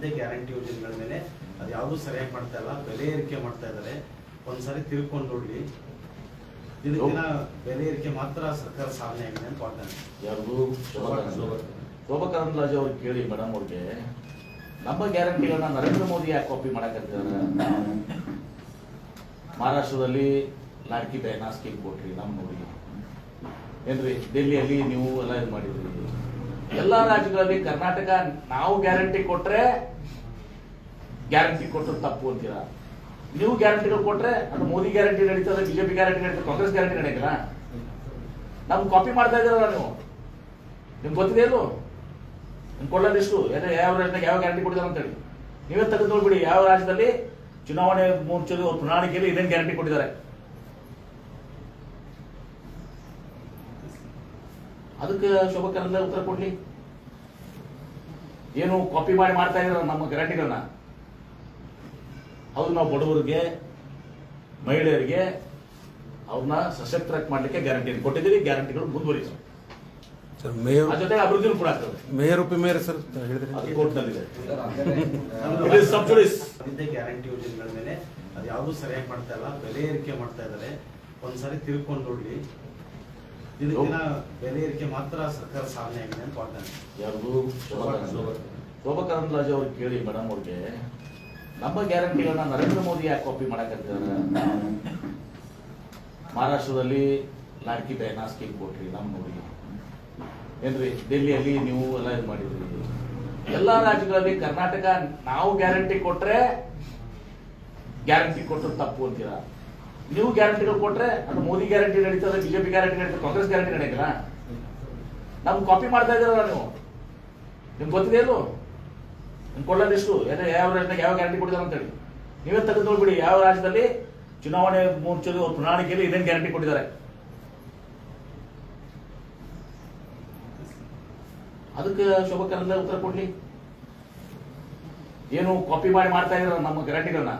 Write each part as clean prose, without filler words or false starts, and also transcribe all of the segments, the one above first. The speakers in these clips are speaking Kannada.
ಐದೇ ಗ್ಯಾರಂಟಿ ಯೋಜನೆಗಳ ಮೇಲೆ ಅದು ಯಾವುದು ಸರಿಯಾಗಿ ಮಾಡ್ತಾ ಇಲ್ಲ, ಬೆಲೆ ಏರಿಕೆ ಮಾಡ್ತಾ ಇದ್ದಾರೆ. ಒಂದ್ಸಾರಿ ತಿಳ್ಕೊಂಡು ನೋಡ್ಲಿ, ದಿನ ಬೆಲೆ ಏರಿಕೆ ಮಾತ್ರ ಸರ್ಕಾರ ಸಾಧನೆ ಆಗಿದೆ ಅಂತ ಹೇಳ್ತಾನೆ. ಯಾರು ಶೋಭಾ ಕರಂದ್ಲಾಜೆ ಅವ್ರಿಗೆ ಕೇಳಿ ಮೇಡಮ್ ಅವ್ರಿಗೆ, ನಮ್ಮ ಗ್ಯಾರಂಟಿಗಳನ್ನ ನರೇಂದ್ರ ಮೋದಿ ಯಾಕೆ ಕಾಪಿ ಮಾಡಕತ್ತಿದ್ದಾರೆ? ಮಹಾರಾಷ್ಟ್ರದಲ್ಲಿ ಲಾಡ್ಕಿ ಬಹನಾ ಸ್ಕೀಮ್ ಕೊಟ್ರಿ, ನಮ್ಮ ನೋಡಿ ಏನ್ರಿ, ಡೆಲ್ಲಿಯಲ್ಲಿ ನೀವು ಎಲ್ಲ ಇದು ಮಾಡಿದ್ರಿ. ಎಲ್ಲಾ ರಾಜ್ಯಗಳಲ್ಲಿ ಕರ್ನಾಟಕ ನಾವು ಗ್ಯಾರಂಟಿ ಕೊಟ್ರೆ ಗ್ಯಾರಂಟಿ ಕೊಟ್ಟರು ತಪ್ಪು ಅಂತೀರಾ. ನೀವು ಗ್ಯಾರಂಟಿಗಳು ಕೊಟ್ರೆ ಅದು ಮೋದಿ ಗ್ಯಾರಂಟಿ ನಡೀತದೆ, ಬಿಜೆಪಿ ಗ್ಯಾರಂಟಿ ನಡೀತದೆ, ಕಾಂಗ್ರೆಸ್ ಗ್ಯಾರಂಟಿ ನಡೆಯಲ್ಲ. ನಮ್ಗೆ ಕಾಪಿ ಮಾಡ್ತಾ ಇದ್ದೀರಲ್ಲ ನೀವು. ನಿಮ್ಗೆ ಗೊತ್ತಿದೆ ಇಲ್ಲೋ ನಿಮ್ಗೆ ಕೊಳ್ಳೋದಿಷ್ಟು ಯಾವ ರಾಜ್ಯದಾಗ ಯಾವ ಗ್ಯಾರಂಟಿ ಕೊಟ್ಟಿದ್ದಾರೆ ಅಂತೇಳಿ ನೀವೇ ತೆಗೆದು ನೋಡ್ಬಿಡಿ. ಯಾವ ರಾಜ್ಯದಲ್ಲಿ ಚುನಾವಣೆ ಮುಂಚೆ ಪ್ರಣಾಳಿಕೆಯಲ್ಲಿ ಇದೇನು ಗ್ಯಾರಂಟಿ ಕೊಟ್ಟಿದ್ದಾರೆ. ಅದಕ್ಕೆ ಶೋಭಾ ಕರಂದ್ಲಾಜೆ ಉತ್ತರ ಕೊಡ್ಲಿ. ಏನು ಕಾಪಿ ಮಾಡಿ ಮಾಡ್ತಾ ಇದ್ರ ನಮ್ಮ ಗ್ಯಾರಂಟಿಗಳನ್ನ. ಹೌದು, ನಾವು ಬಡವರಿಗೆ ಮಹಿಳೆಯರಿಗೆ ಅವ್ರನ್ನ ಸಶಕ್ತ ಮಾಡ್ಲಿಕ್ಕೆ ಗ್ಯಾರಂಟಿ ಕೊಟ್ಟಿದ್ದೀವಿ. ಗ್ಯಾರಂಟಿಗಳು ಮುಂದುವರಿಸ ಜೊತೆಗೆ ಅಭಿವೃದ್ಧಿನೂ ಕೂಡ ಆಗ್ತದೆ. ಮೇಯರ್ ಉಪಮೇಯರ್ ಸರ್ ಹೇಳಿದ್ರೆ ಐದೇ ಗ್ಯಾರಂಟಿ ಯೋಜನೆಗಳ ಮೇಲೆ ಅದು ಯಾವುದು ಸರಿಯಾಗಿ ಮಾಡ್ತಾ ಇಲ್ಲ, ಬೆಲೆ ಏರಿಕೆ ಮಾಡ್ತಾ ಇದ್ದಾರೆ. ಒಂದ್ಸಾರಿ ತಿಳ್ಕೊಂಡು ನೋಡ್ಲಿ, ದಿನ ಬೆಲೆ ಏರಿಕೆ ಮಾತ್ರ ಸರ್ಕಾರ ಸಾಧನೆ ಆಗಿದೆ ಅಂತ ಹೇಳ್ತಾನೆ. ಯಾರು ಶೋಭಾ ಕರಂದ್ಲಾಜೆ ಅವ್ರಿಗೆ ಕೇಳಿ ಮೇಡಮ್ ಅವ್ರಿಗೆ, ನಮ್ಮ ಗ್ಯಾರಂಟಿಗಳನ್ನ ನರೇಂದ್ರ ಮೋದಿ ಯಾಕೆ ಕಾಪಿ ಮಾಡಕತ್ತಿದ್ದಾರೆ? ಮಹಾರಾಷ್ಟ್ರದಲ್ಲಿ ಲಾಡ್ಕಿ ಬಹನಾ ಸ್ಕೀಮ್ ಕೊಟ್ರಿ, ನಮ್ಮ ನೋಡಿ ಏನ್ರಿ, ಡೆಲ್ಲಿಯಲ್ಲಿ ನೀವು ಎಲ್ಲ ಇದು ಮಾಡಿದ್ರಿ. ಎಲ್ಲಾ ರಾಜ್ಯಗಳಲ್ಲಿ ಕರ್ನಾಟಕ ನಾವು ಗ್ಯಾರಂಟಿ ಕೊಟ್ರೆ ಗ್ಯಾರಂಟಿ ಕೊಟ್ಟರು ತಪ್ಪು ಅಂತೀರಾ. ನೀವು ಗ್ಯಾರಂಟಿಗಳು ಕೊಟ್ರೆ ಅದು ಮೋದಿ ಗ್ಯಾರಂಟಿ ನಡೀತದೆ, ಬಿಜೆಪಿ ಗ್ಯಾರಂಟಿ ನಡೀತದೆ, ಕಾಂಗ್ರೆಸ್ ಗ್ಯಾರಂಟಿ ನಡೆಯಲ್ಲ. ನಮ್ಗೆ ಕಾಪಿ ಮಾಡ್ತಾ ಇದ್ದೀರಲ್ಲ ನೀವು. ನಿಮ್ಗೆ ಗೊತ್ತಿದೆ ಇಲ್ಲೋ ನಿಮ್ಗೆ ಕೊಳ್ಳೋದಿಷ್ಟು ಯಾವ ರಾಜ್ಯದಾಗ ಯಾವ ಗ್ಯಾರಂಟಿ ಕೊಟ್ಟಿದ್ದಾರೆ ಅಂತೇಳಿ ನೀವೇ ತೆಗೆದು ನೋಡ್ಬಿಡಿ. ಯಾವ ರಾಜ್ಯದಲ್ಲಿ ಚುನಾವಣೆ ಮುಂಚೆ ಪ್ರಣಾಳಿಕೆಯಲ್ಲಿ ಇದೇನು ಗ್ಯಾರಂಟಿ ಕೊಟ್ಟಿದ್ದಾರೆ. ಅದಕ್ಕೆ ಶೋಭಾ ಕರಂದ್ಲಾಜೆ ಉತ್ತರ ಕೊಡ್ಲಿ. ಏನು ಕಾಪಿ ಮಾಡಿ ಮಾಡ್ತಾ ಇದ್ರ ನಮ್ಮ ಗ್ಯಾರಂಟಿಗಳನ್ನ.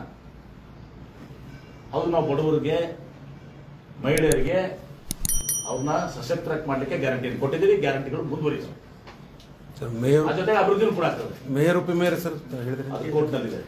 ಹೌದು, ನಾವು ಬಡವರಿಗೆ ಮಹಿಳೆಯರಿಗೆ ಅವ್ರನ್ನ ಸಶಕ್ತ ಮಾಡ್ಲಿಕ್ಕೆ ಗ್ಯಾರಂಟಿ ಕೊಟ್ಟಿದ್ದೀವಿ. ಗ್ಯಾರಂಟಿಗಳು ಮುಂದುವರಿಸ ಜೊತೆಗೆ ಅಭಿವೃದ್ಧಿನೂ ಕೂಡ ಆಗ್ತದೆ. ಮೇಯರ್ ಉಪಮೇಯರ್ ಸರ್ ಹೇಳಿದ್ರೆ ಅದು ಕೋರ್ಟ್ನಲ್ಲಿದೆ.